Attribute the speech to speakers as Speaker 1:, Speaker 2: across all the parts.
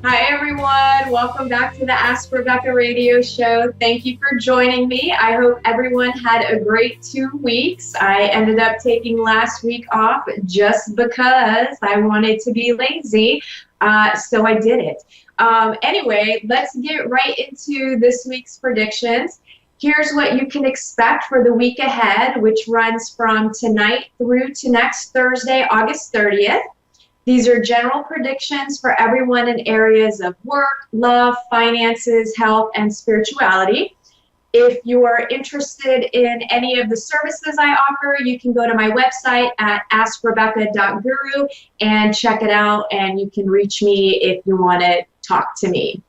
Speaker 1: Hi, everyone. Welcome back to the Ask Rebecca radio show. Thank you for joining me. I hope everyone had a great 2 weeks. I ended up taking last week off just because I wanted to be lazy, so I did it. Anyway, let's get right into this week's predictions. Here's what you can expect for the week ahead, which runs from tonight through to next Thursday, August 30th. These are general predictions for everyone in areas of work, love, finances, health, and spirituality. If you're interested in any of the services I offer, you can go to my website at askrebecca.guru and check it out, and you can reach me if you want to talk to me.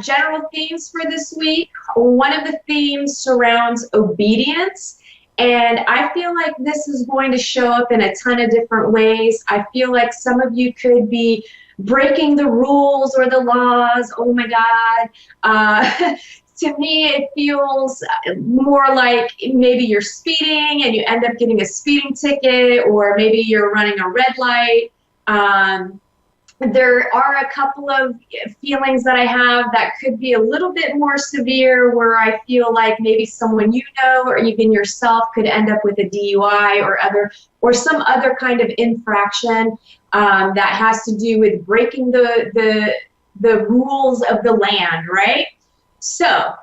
Speaker 1: General themes for this week. One of the themes surrounds obedience. And I feel like this is going to show up in a ton of different ways. I feel like some of you could be breaking the rules or the laws. Oh my God. To me, it feels more like maybe you're speeding and you end up getting a speeding ticket, or maybe you're running a red light. There are a couple of feelings that I have that could be a little bit more severe, where I feel like maybe someone you know or even yourself could end up with a DUI or some other kind of infraction that has to do with breaking the rules of the land, right? So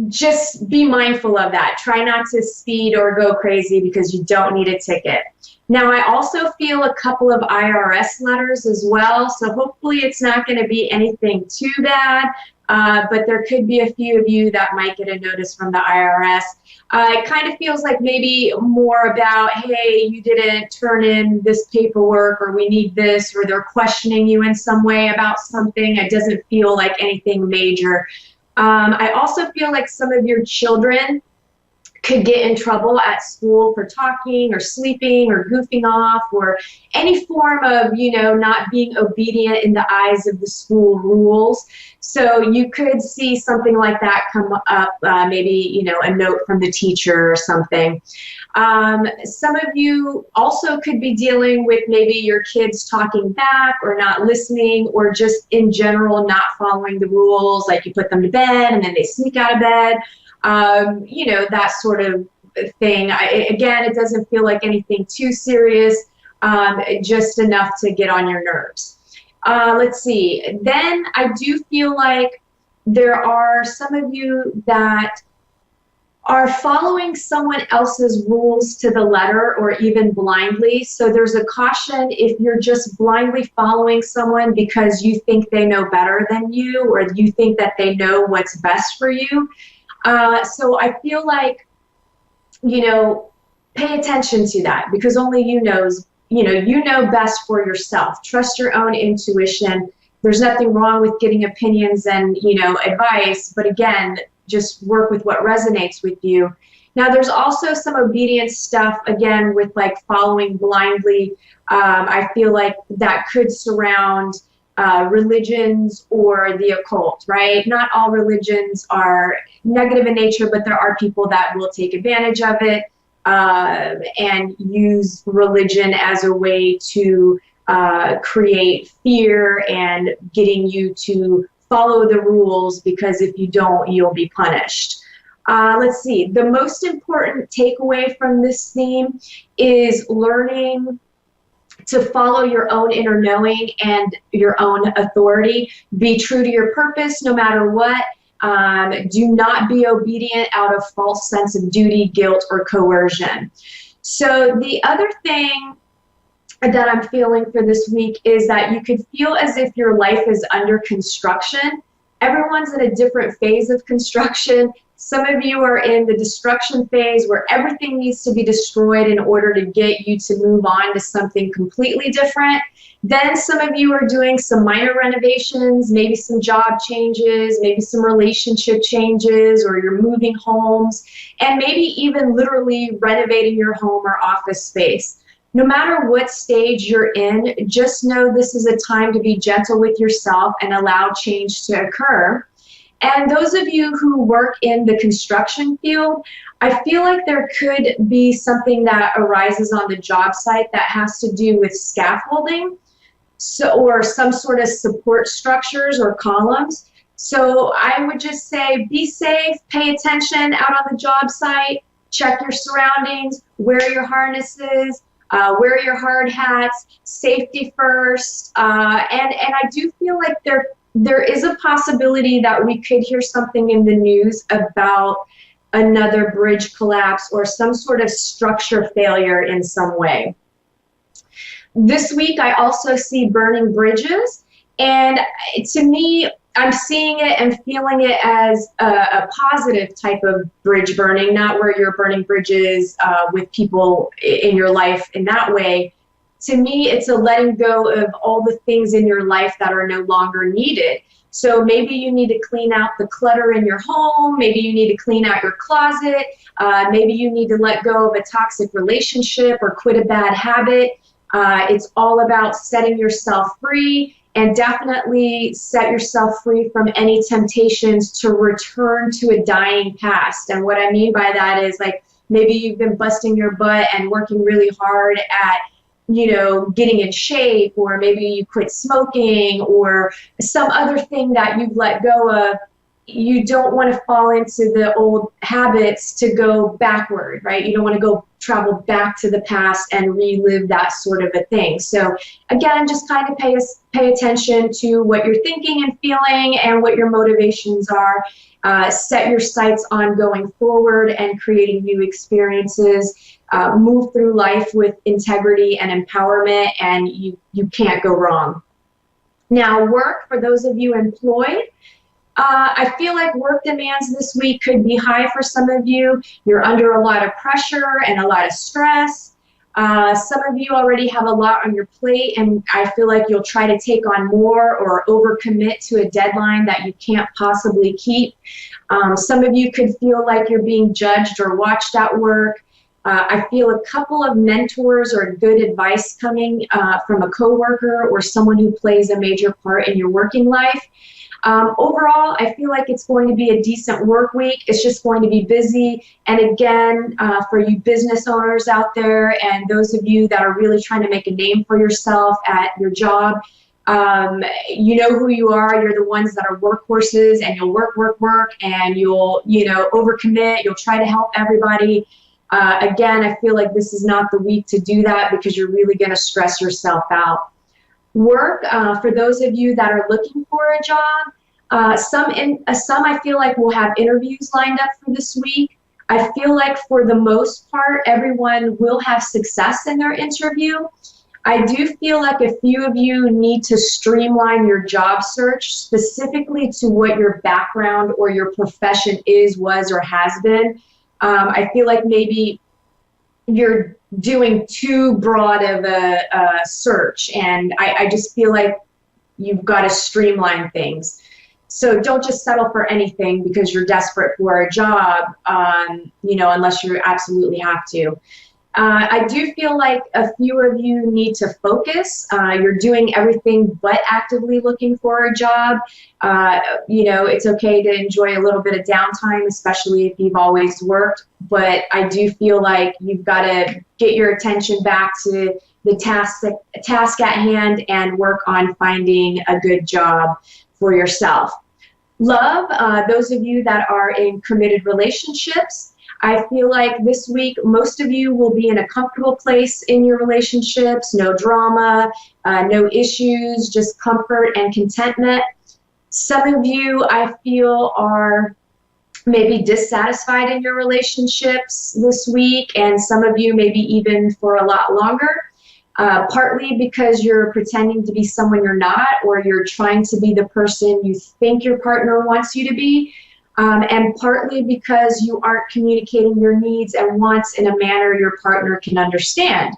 Speaker 1: just be mindful of that. Try not to speed or go crazy because you don't need a ticket. Now, I also feel a couple of IRS letters as well, so hopefully it's not going to be anything too bad, but there could be a few of you that might get a notice from the IRS. It kind of feels like maybe more about, hey, you didn't turn in this paperwork, or we need this, or they're questioning you in some way about something. It doesn't feel like anything major. I also feel like some of your children could get in trouble at school for talking or sleeping or goofing off, or any form of, not being obedient in the eyes of the school rules. So you could see something like that come up, maybe, a note from the teacher or something. Some of you also could be dealing with maybe your kids talking back or not listening, or just in general not following the rules, like you put them to bed and then they sneak out of bed. That sort of thing. Again, it doesn't feel like anything too serious, just enough to get on your nerves. Let's see. Then I do feel like there are some of you that are following someone else's rules to the letter, or even blindly. So there's a caution if you're just blindly following someone because you think they know better than you, or you think that they know what's best for you. So I feel like, pay attention to that, because only you know best for yourself. Trust your own intuition. There's nothing wrong with getting opinions and, advice, but again, just work with what resonates with you. Now, there's also some obedience stuff, again, with like following blindly. I feel like that could surround religions or the occult, right? Not all religions are negative in nature, but there are people that will take advantage of it and use religion as a way to create fear and getting you to follow the rules, because if you don't, you'll be punished. Let's see. The most important takeaway from this theme is learning to follow your own inner knowing and your own authority. Be true to your purpose no matter what. Do not be obedient out of false sense of duty, guilt, or coercion. So the other thing that I'm feeling for this week is that you could feel as if your life is under construction. Everyone's in a different phase of construction. Some of you are in the destruction phase, where everything needs to be destroyed in order to get you to move on to something completely different. Then some of you are doing some minor renovations, maybe some job changes, maybe some relationship changes, or you're moving homes, and maybe even literally renovating your home or office space. No matter what stage you're in, just know this is a time to be gentle with yourself and allow change to occur. And those of you who work in the construction field, I feel like there could be something that arises on the job site that has to do with scaffolding. or some sort of support structures or columns. So I would just say, be safe, pay attention out on the job site, check your surroundings, wear your harnesses, wear your hard hats, safety first. And I do feel like there is a possibility that we could hear something in the news about another bridge collapse or some sort of structure failure in some way. This week, I also see burning bridges, and to me, I'm seeing it and feeling it as a positive type of bridge burning, not where you're burning bridges with people in your life in that way. To me, it's a letting go of all the things in your life that are no longer needed. So maybe you need to clean out the clutter in your home. Maybe you need to clean out your closet. Maybe you need to let go of a toxic relationship or quit a bad habit. It's all about setting yourself free, and definitely set yourself free from any temptations to return to a dying past. And what I mean by that is, like, maybe you've been busting your butt and working really hard at, getting in shape, or maybe you quit smoking or some other thing that you've let go of. You don't want to fall into the old habits to go backward, right? You don't want to go travel back to the past and relive that sort of a thing. So again, just kind of pay attention to what you're thinking and feeling and what your motivations are. Set your sights on going forward and creating new experiences. Move through life with integrity and empowerment, and you can't go wrong. Now, work, for those of you employed, I feel like work demands this week could be high for some of you. You're under a lot of pressure and a lot of stress. Some of you already have a lot on your plate, and I feel like you'll try to take on more or overcommit to a deadline that you can't possibly keep. Some of you could feel like you're being judged or watched at work. I feel a couple of mentors or good advice coming from a coworker or someone who plays a major part in your working life. Overall, I feel like it's going to be a decent work week. It's just going to be busy. And again, for you business owners out there and those of you that are really trying to make a name for yourself at your job, you know who you are. You're the ones that are workhorses, and you'll work, and you'll, overcommit. You'll try to help everybody. Again, I feel like this is not the week to do that, because you're really going to stress yourself out. Work, for those of you that are looking for a job, some I feel like will have interviews lined up for this week. I feel like for the most part, everyone will have success in their interview. I do feel like a few of you need to streamline your job search specifically to what your background or your profession is, was, or has been. I feel like maybe you're doing too broad of a search, and I just feel like you've got to streamline things. So don't just settle for anything because you're desperate for a job, unless you absolutely have to. I do feel like a few of you need to focus. You're doing everything but actively looking for a job. It's okay to enjoy a little bit of downtime, especially if you've always worked. But I do feel like you've got to get your attention back to the task at hand and work on finding a good job for yourself. Love, those of you that are in committed relationships, I feel like this week, most of you will be in a comfortable place in your relationships, no drama, no issues, just comfort and contentment. Some of you, I feel, are maybe dissatisfied in your relationships this week, and some of you maybe even for a lot longer, partly because you're pretending to be someone you're not, or you're trying to be the person you think your partner wants you to be. And partly because you aren't communicating your needs and wants in a manner your partner can understand.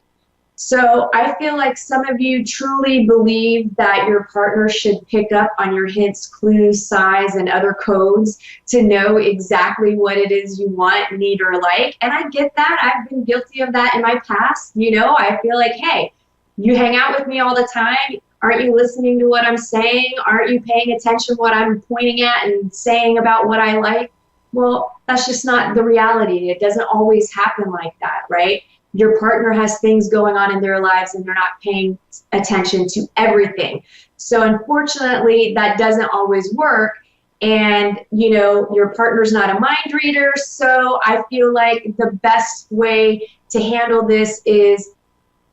Speaker 1: So I feel like some of you truly believe that your partner should pick up on your hints, clues, size, and other codes to know exactly what it is you want, need, or like. And I get that. I've been guilty of that in my past. I feel like, hey, you hang out with me all the time. Aren't you listening to what I'm saying? Aren't you paying attention to what I'm pointing at and saying about what I like? Well, that's just not the reality. It doesn't always happen like that, right? your partner has things going on in their lives and they're not paying attention to everything. So unfortunately, that doesn't always work. And, you know, your partner's not a mind reader. So I feel like the best way to handle this is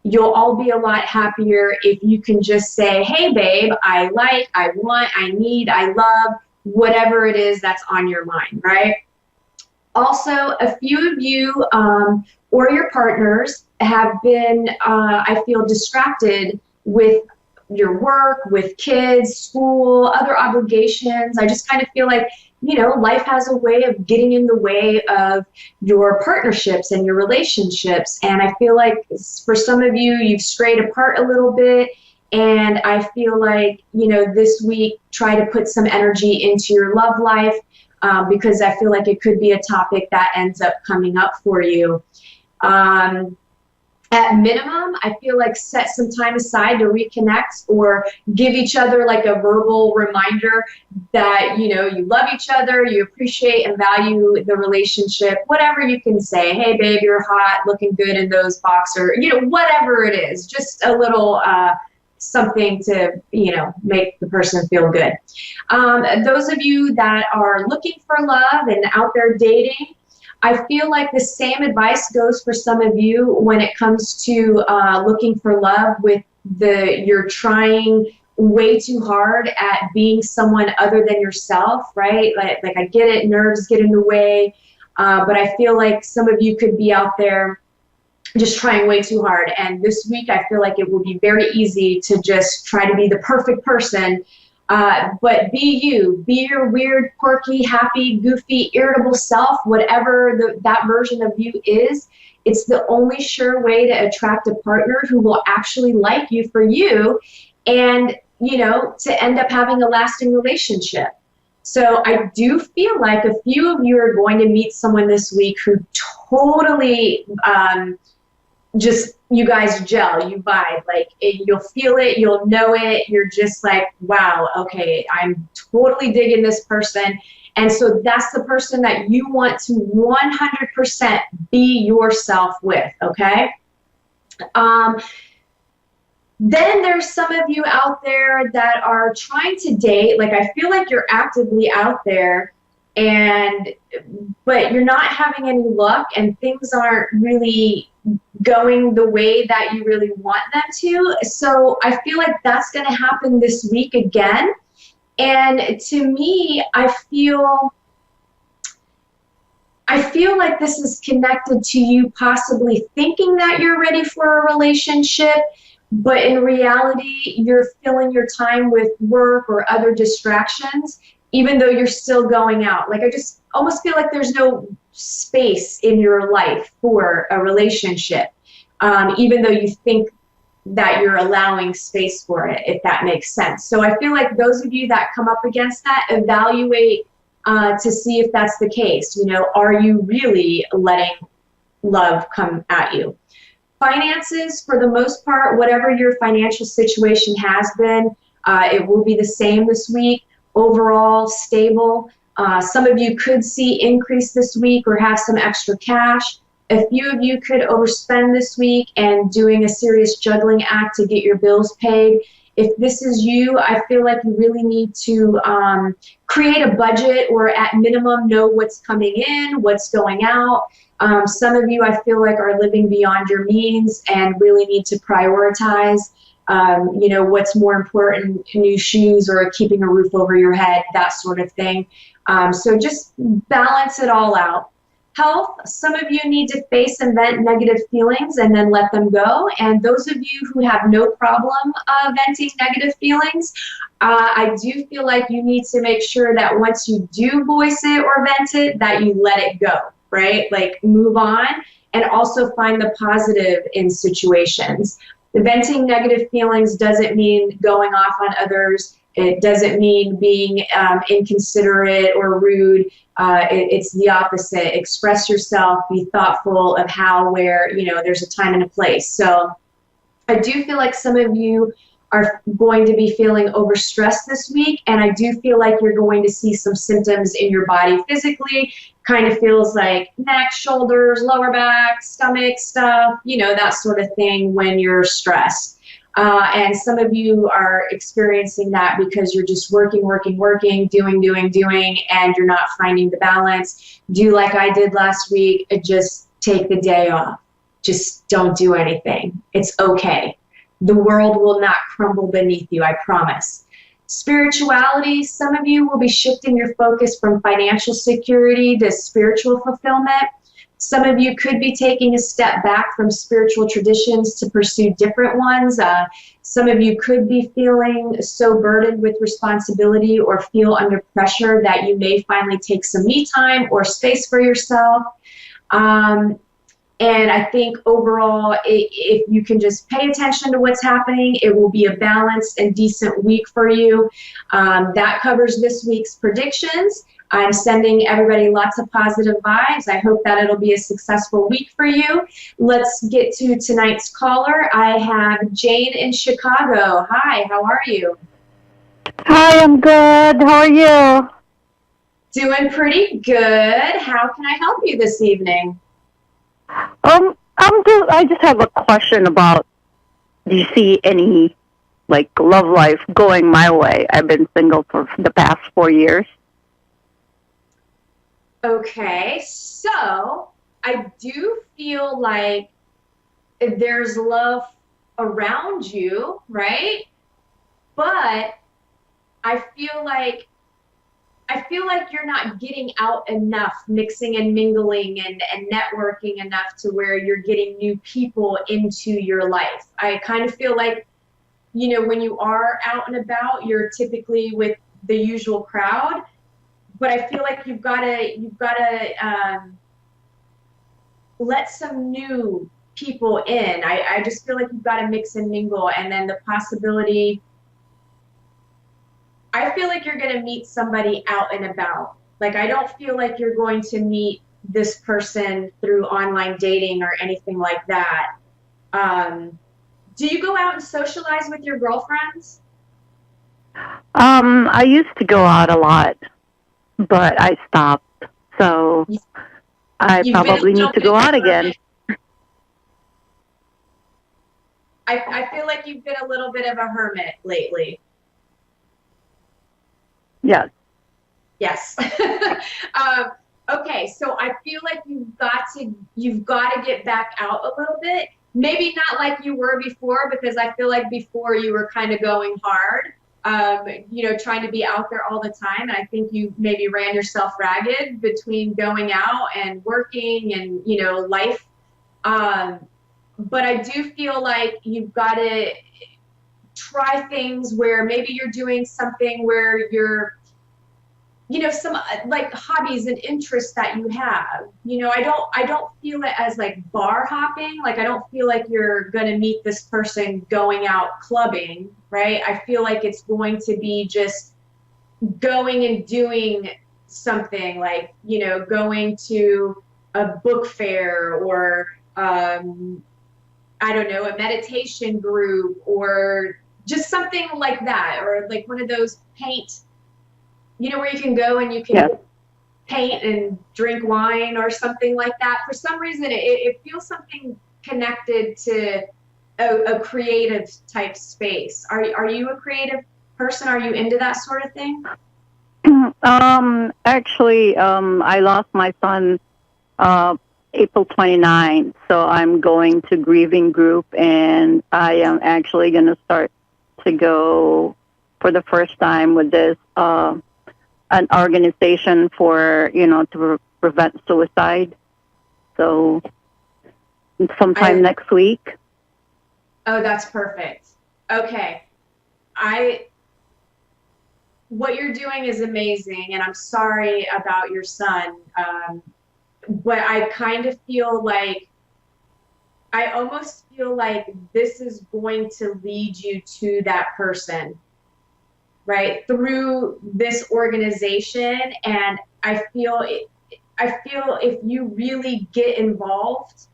Speaker 1: you'll all be a lot happier if you can just say, hey, babe, I like, I want, I need, I love, whatever it is that's on your mind, right? Also, a few of you or your partners have been, I feel, distracted with your work, with kids, school, other obligations. I just kind of feel like, you know, life has a way of getting in the way of your partnerships and your relationships. And I feel like for some of you, you've strayed apart a little bit. And I feel like, you know, this week, try to put some energy into your love life because I feel like it could be a topic that ends up coming up for you. At minimum, I feel like set some time aside to reconnect or give each other like a verbal reminder that, you know, you love each other, you appreciate and value the relationship, whatever you can say. Hey, babe, you're hot, looking good in those boxers, you know, whatever it is, just a little something to, you know, make the person feel good. Those of you that are looking for love and out there dating, I feel like the same advice goes for some of you when it comes to looking for love with you're trying way too hard at being someone other than yourself, right? Like I get it, nerves get in the way, but I feel like some of you could be out there just trying way too hard. And this week, I feel like it will be very easy to just try to be the perfect person. But be you, be your weird, quirky, happy, goofy, irritable self, whatever that version of you is. It's the only sure way to attract a partner who will actually like you for you and, you know, to end up having a lasting relationship. So I do feel like a few of you are going to meet someone this week who totally just, you guys gel, you vibe, like you'll feel it, you'll know it, you're just like, wow, okay, I'm totally digging this person. And so that's the person that you want to 100% be yourself with, okay? Then there's some of you out there that are trying to date, like I feel like you're actively out there, but you're not having any luck and things aren't really going the way that you really want them to. So I feel like that's going to happen this week again. And to me, I feel like this is connected to you possibly thinking that you're ready for a relationship, but in reality, you're filling your time with work or other distractions, even though you're still going out. Like I just almost feel like there's no space in your life for a relationship, even though you think that you're allowing space for it, if that makes sense. So I feel like those of you that come up against that, evaluate to see if that's the case. You know, are you really letting love come at you? Finances, for the most part, whatever your financial situation has been, it will be the same this week. Overall, stable. Some of you could see increase this week or have some extra cash. A few of you could overspend this week and doing a serious juggling act to get your bills paid. If this is you, I feel like you really need to create a budget or at minimum know what's coming in, what's going out. Some of you, I feel like, are living beyond your means and really need to prioritize. You know, what's more important, new shoes or keeping a roof over your head, that sort of thing. So just balance it all out. Health, some of you need to face and vent negative feelings and then let them go. And those of you who have no problem venting negative feelings, I do feel like you need to make sure that once you do voice it or vent it, that you let it go, right? Like move on and also find the positive in situations. The venting negative feelings doesn't mean going off on others. It doesn't mean being inconsiderate or rude. It's the opposite. Express yourself, be thoughtful of how, where, you know, there's a time and a place. So I do feel like some of you are going to be feeling overstressed this week. And I do feel like you're going to see some symptoms in your body physically. Kind of feels like neck, shoulders, lower back, stomach stuff, that sort of thing when you're stressed. And some of you are experiencing that because you're just working, doing, and you're not finding the balance. Do like I did last week, just take the day off. Just don't do anything. It's okay. The world will not crumble beneath you, I promise. Spirituality, some of you will be shifting your focus from financial security to spiritual fulfillment. Some of you could be taking a step back from spiritual traditions to pursue different ones. Some of you could be feeling so burdened with responsibility or feel under pressure that you may finally take some me time or space for yourself. And I think overall, if you can just pay attention to what's happening, it will be a balanced and decent week for you. That covers this week's predictions. I'm sending everybody lots of positive vibes. I hope that it'll be a successful week for you. Let's get to tonight's caller. I have Jane in Chicago. Hi, how are you?
Speaker 2: Hi, I'm good. How are you?
Speaker 1: Doing pretty good. How can I help you this evening?
Speaker 2: I just have a question about, do you see any, love life going my way? I've been single for the past 4 years.
Speaker 1: Okay, so I do feel like there's love around you, right? But I feel like you're not getting out enough, mixing and mingling and networking enough to where you're getting new people into your life. I kind of feel like, when you are out and about, you're typically with the usual crowd. But I feel like you've got to let some new people in. I just feel like you've got to mix and mingle, and then the possibility. I feel like you're going to meet somebody out and about. Like, I don't feel like you're going to meet this person through online dating or anything like that. Do you go out and socialize with your girlfriends?
Speaker 2: I used to go out a lot, but I stopped. So I probably need to go out again.
Speaker 1: I feel like you've been a little bit of a hermit lately.
Speaker 2: Yes.
Speaker 1: Yes. Okay, so I feel like you've got to get back out a little bit. Maybe not like you were before, because I feel like before you were kind of going hard, trying to be out there all the time. And I think you maybe ran yourself ragged between going out and working and, life. But I do feel like you've got to try things where maybe you're doing something where you're, some like hobbies and interests that you have. I don't feel it as like bar hopping. Like, I don't feel like you're going to meet this person going out clubbing, right? I feel like it's going to be just going and doing something, like, going to a book fair or, I don't know, a meditation group or just something like that, or like one of those paint, where you can go and you can paint and drink wine or something like that. For some reason, it feels something connected to a creative type space. Are you a creative person? Are you into that sort of thing?
Speaker 2: Actually, I lost my son April 29th, so I'm going to grieving group, and I am actually going to start to go for the first time with this an organization for to prevent suicide. So sometime next week.
Speaker 1: Oh, that's perfect. Okay. What you're doing is amazing, and I'm sorry about your son. But I kind of feel like, I almost feel like this is going to lead you to that person, right? Through this organization. And I feel if you really get involved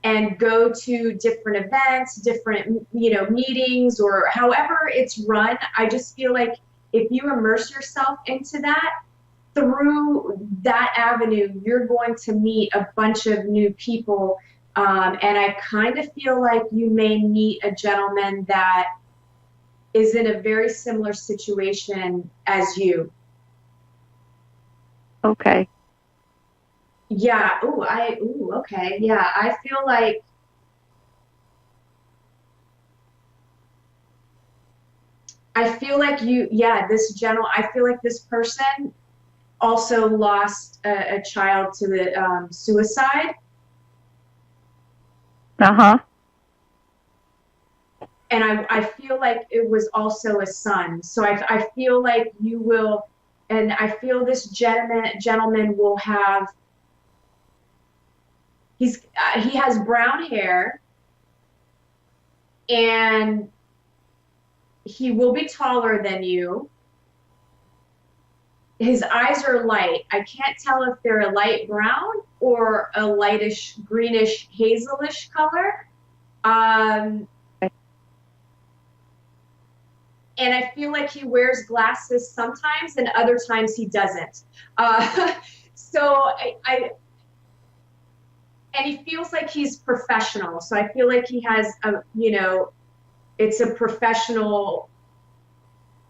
Speaker 1: and go to different events, different, meetings, or however it's run. I just feel like if you immerse yourself into that, through that avenue, you're going to meet a bunch of new people. And I kind of feel like you may meet a gentleman that is in a very similar situation as you.
Speaker 2: Okay.
Speaker 1: Yeah. Okay. Yeah. I feel like I feel like this person also lost a child to the suicide.
Speaker 2: Uh-huh.
Speaker 1: And I feel like it was also a son. So I feel like you will, and I feel this gentleman will have, he has brown hair, and he will be taller than you. His eyes are light. I can't tell if they're a light brown or a lightish greenish hazelish color. And I feel like he wears glasses sometimes, and other times he doesn't. So and he feels like he's professional. So I feel like he has it's a professional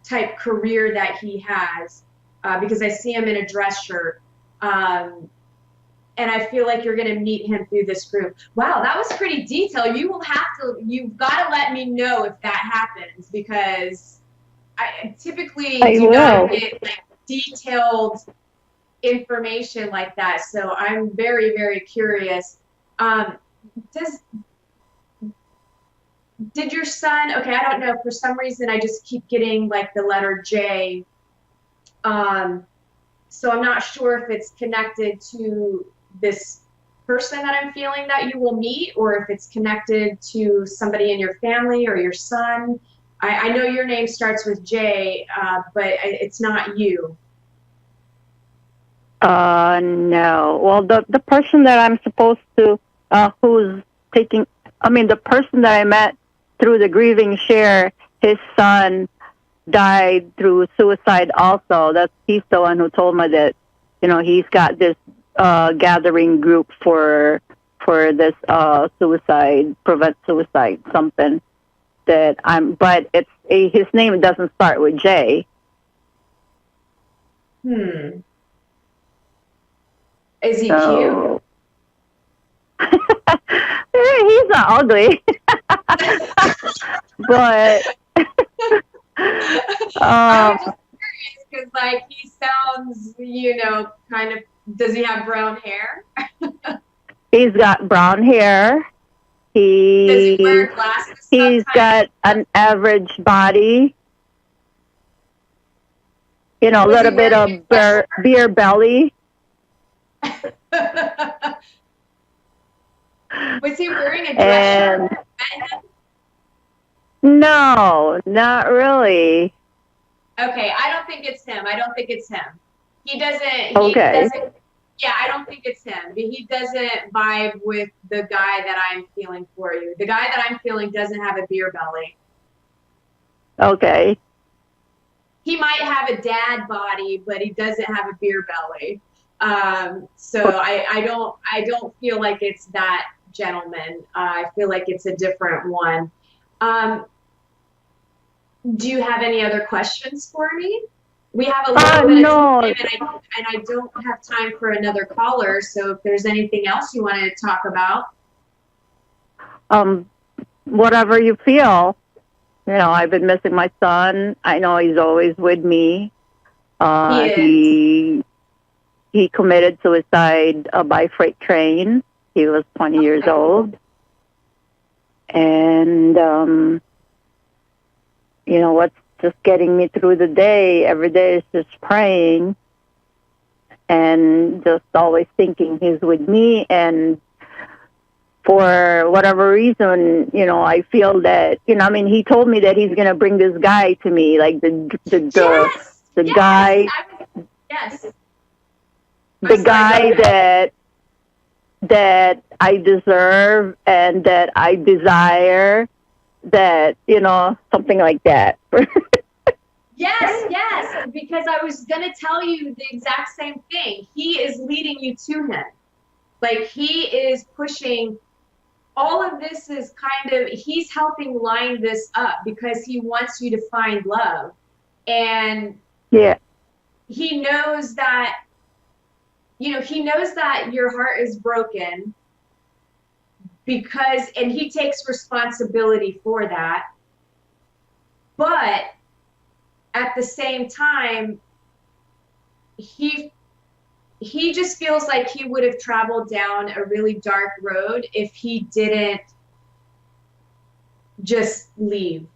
Speaker 1: type career that he has, because I see him in a dress shirt. And I feel like you're going to meet him through this group. Wow, that was pretty detailed. You've got to let me know if that happens, because I typically do not get like detailed information like that. So I'm very, very curious. Did your son, okay, I don't know, for some reason I just keep getting like the letter J. So I'm not sure if it's connected to this person that I'm feeling that you will meet, or if it's connected to somebody in your family or your son. I know your name starts with J, but it's not you.
Speaker 2: No. Well, the person that I'm supposed to, who's taking, the person that I met through the grieving share, his son died through suicide also. He's the one who told me that, he's got this gathering group for this prevent suicide, something that but his name doesn't start with J.
Speaker 1: Is he cute?
Speaker 2: He's not ugly. But
Speaker 1: I'm just curious because, like, he sounds, kind of. Does he have brown hair?
Speaker 2: He's got brown hair.
Speaker 1: Does he wear glasses?
Speaker 2: He's got an average body. A little bit of beer belly.
Speaker 1: Was he wearing a dress shirt?
Speaker 2: No, not really.
Speaker 1: Okay, I don't think it's him. He doesn't. Yeah, I don't think it's him. He doesn't vibe with the guy that I'm feeling for you. The guy that I'm feeling doesn't have a beer belly.
Speaker 2: Okay.
Speaker 1: He might have a dad body, but he doesn't have a beer belly. So I don't feel like it's that gentleman. I feel like it's a different one. Do you have any other questions for me? We have a little bit of time, and I don't have time for another caller. So if there's anything else you wanted to talk about,
Speaker 2: whatever you feel. I've been missing my son. I know he's always with me. He committed suicide by freight train. He was 20 years old. And, what's just getting me through the day every day is just praying and just always thinking he's with me. And for whatever reason, I feel that, he told me that he's going to bring this guy to me, like the guy.
Speaker 1: Yes.
Speaker 2: The guy that that I deserve and that I desire, that, something like that.
Speaker 1: Yes, yes, because I was going to tell you the exact same thing. He is leading you to him. Like, he is pushing. All of this is he's helping line this up because he wants you to find love. And
Speaker 2: yeah,
Speaker 1: he knows that, he knows that your heart is broken and he takes responsibility for that. But at the same time, he just feels like he would have traveled down a really dark road if he didn't just leave.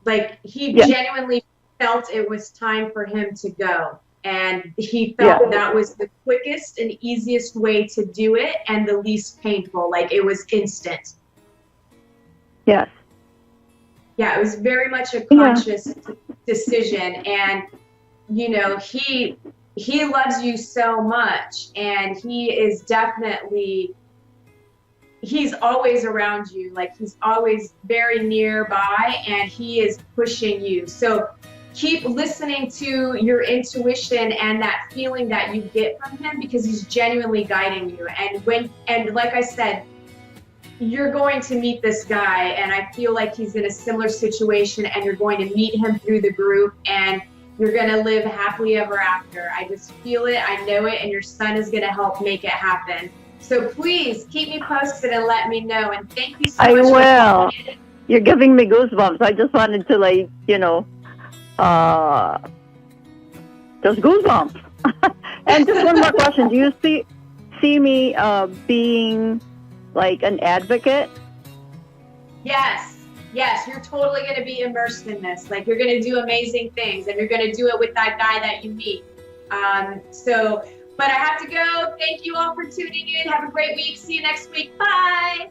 Speaker 1: Like, he genuinely felt it was time for him to go. And he felt that was the quickest and easiest way to do it and the least painful. Like, it was instant.
Speaker 2: Yes.
Speaker 1: Yeah, it was very much a conscious decision. And, he loves you so much, and he is definitely, he's always around you. Like, he's always very nearby, and he is pushing you. So keep listening to your intuition and that feeling that you get from him, because he's genuinely guiding you. And like I said, you're going to meet this guy, and I feel like he's in a similar situation, and you're going to meet him through the group, and you're going to live happily ever after. I just feel it. I know it. And your son is going to help make it happen. So please keep me posted and let me know. And thank you so much. I
Speaker 2: will. You're giving me goosebumps. I just wanted to, just goosebumps. And just one more question. Do you see me being like an advocate?
Speaker 1: Yes, you're totally going to be immersed in this. Like, you're going to do amazing things, and you're going to do it with that guy that you meet. But I have to go. Thank you all for tuning in. Have a great week. See you next week. Bye.